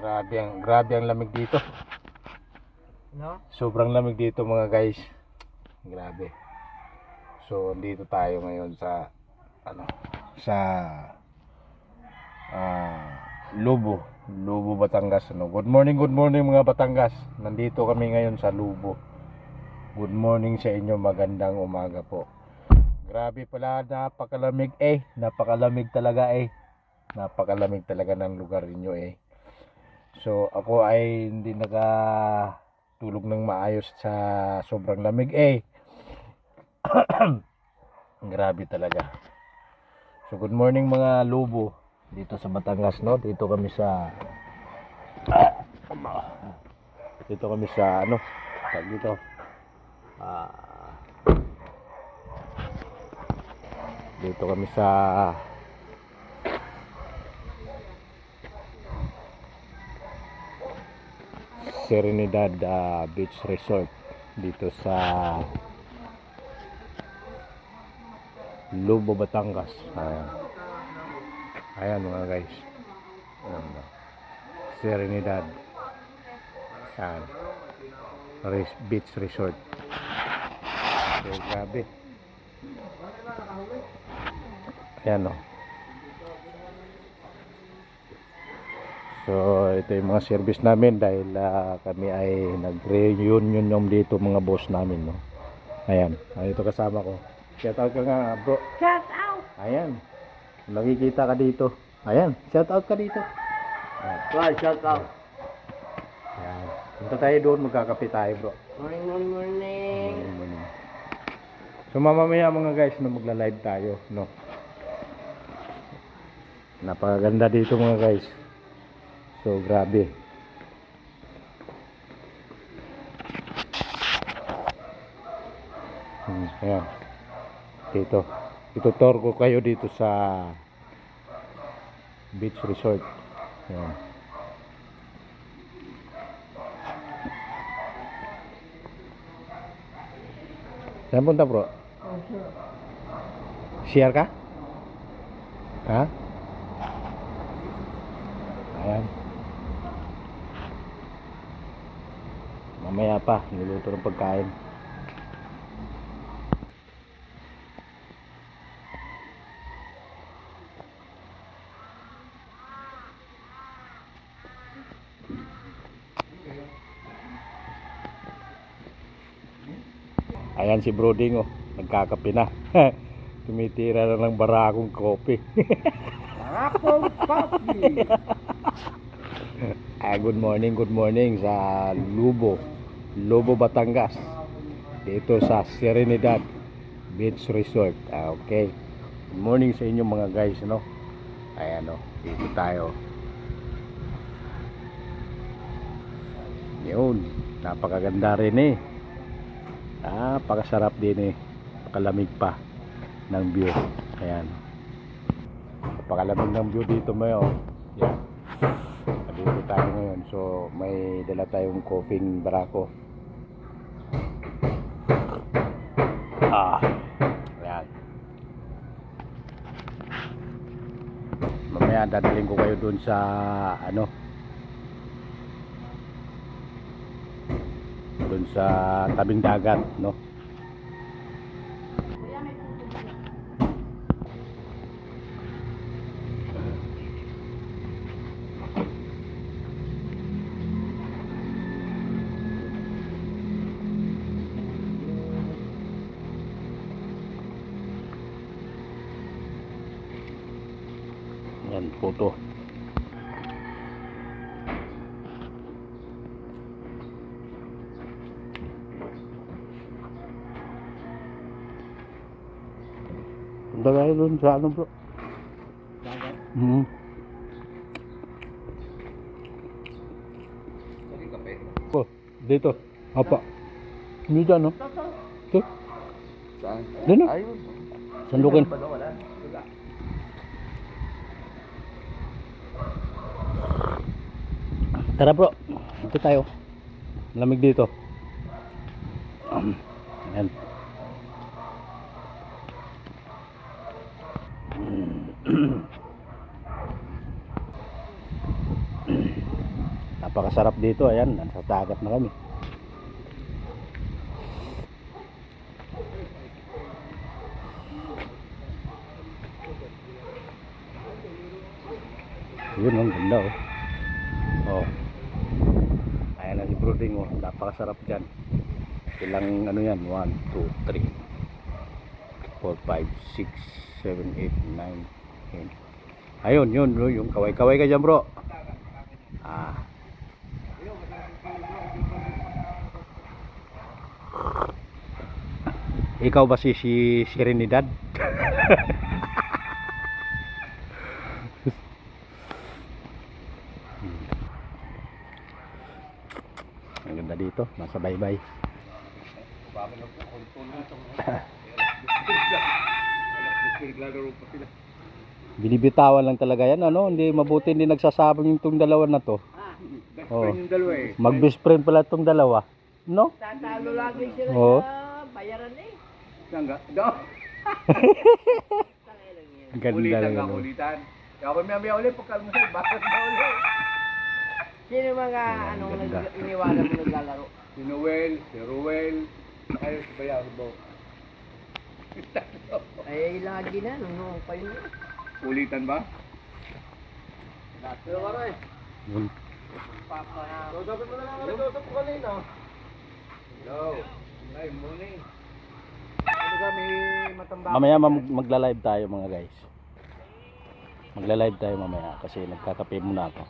Grabe ang lamig dito. No? Sobrang lamig dito mga guys. Grabe. So dito tayo ngayon sa sa Lubo, Batangas. Good morning mga Batangas. Nandito kami ngayon sa Lubo. Good morning sa inyo, magandang umaga po. Grabe pala, napakalamig napakalamig talaga napakalamig talaga ng lugar niyo So ako ay hindi nakatulog ng maayos sa sobrang lamig Grabe talaga. So good morning mga Lubo dito sa Batangas, no? Dito kami sa tag dito. Dito kami sa Serenidad Beach Resort dito sa Lubo, Batangas. Ayan mga guys. Serenidad. Ayan. Beach Resort. So, grabe. Ayan o. So ito yung mga service namin dahil kami ay nag-reunion dito mga boss namin, no. Ayan, ito kasama ko. Shout out ka nga, bro. Shout out. Ayan. Nakikita ka dito. Ayan, shout out ka dito. Right, shout out. Ayan. Punta tayo doon, magkakape tayo, bro. Morning. So mamamaya mga guys na magla-live tayo, no. Napakaganda dito mga guys. So grabe. Ayan. Dito. Itutur ko kayo dito sa Beach Resort. Ayan. Saan punta bro? Share ka? Ha? Ayan. Mamaya pa, niluto ng pagkain. Ayan si Broding, nagkakape na. Tumitira na ng barakong kopi. Barakong coffee. Good morning sa Lubo, Batangas. Dito sa Serenidad Beach Resort. Okay. Good morning sa inyo mga guys, no. Ayan dito tayo. Yun, napakaganda rin napakasarap din napakalamig pa ng view. Ayan. Napakalamig ng view dito mayo. Yan. Dito tayo ngayon. So may dala tayong coffee barako. Ayan. Mamaya dadalhin ko kayo dun sa dun sa tabing dagat, no. Yan, photo. Punta tayo dun sa bro. Dagat. Kape. Dito. Apa. Hindi dyan, no? Ito. Saan? Dito. Ayun. Sandukin. Wala. Tara bro. Dito tayo. Malamig dito. Ayan. Napakasarap dito, ayan, nasa dagat na kami. Yun, ang ganda oh. Oh. Ayan na si Broding oh, napakasarap dyan. Ilang ano yan, 1, 2, 3 4, 5, 6, 7, 8, 9, 10. Ayun, yun, yung kaway-kaway ka dyan bro. Ah. Ikaw ba si Serenidad? Ang ganda dito, nasa baybay. Binibitawan lang talaga yan, ano? Hindi mabuti, hindi nagsasabing itong dalawa na to. Oh. Yung dalawa eh. Mag best friend pala itong dalawa, no? Tatalo lagi sila Oo. sa bayaran eh. Saan ka? Do. Ang ganda Ulitan lang ka, ano. ulitan. Kaya ako may ulit, pagkalmusal, bakit na ulit? Sino mga anong iniwanan mo naglalaro? Si Noel, si Ruel, ayos ba yan, Bo? Ay lagi na nung pa yun. Ulitan ba? Pero wala eh. Yun. Papa na. Kausapin mo na lang ako, kausap ko kanina. Hello. Ay, morning. Ano ka, may matambak? Mamaya magla-live tayo mga guys. Magla-live tayo mamaya kasi nagkakape muna ako.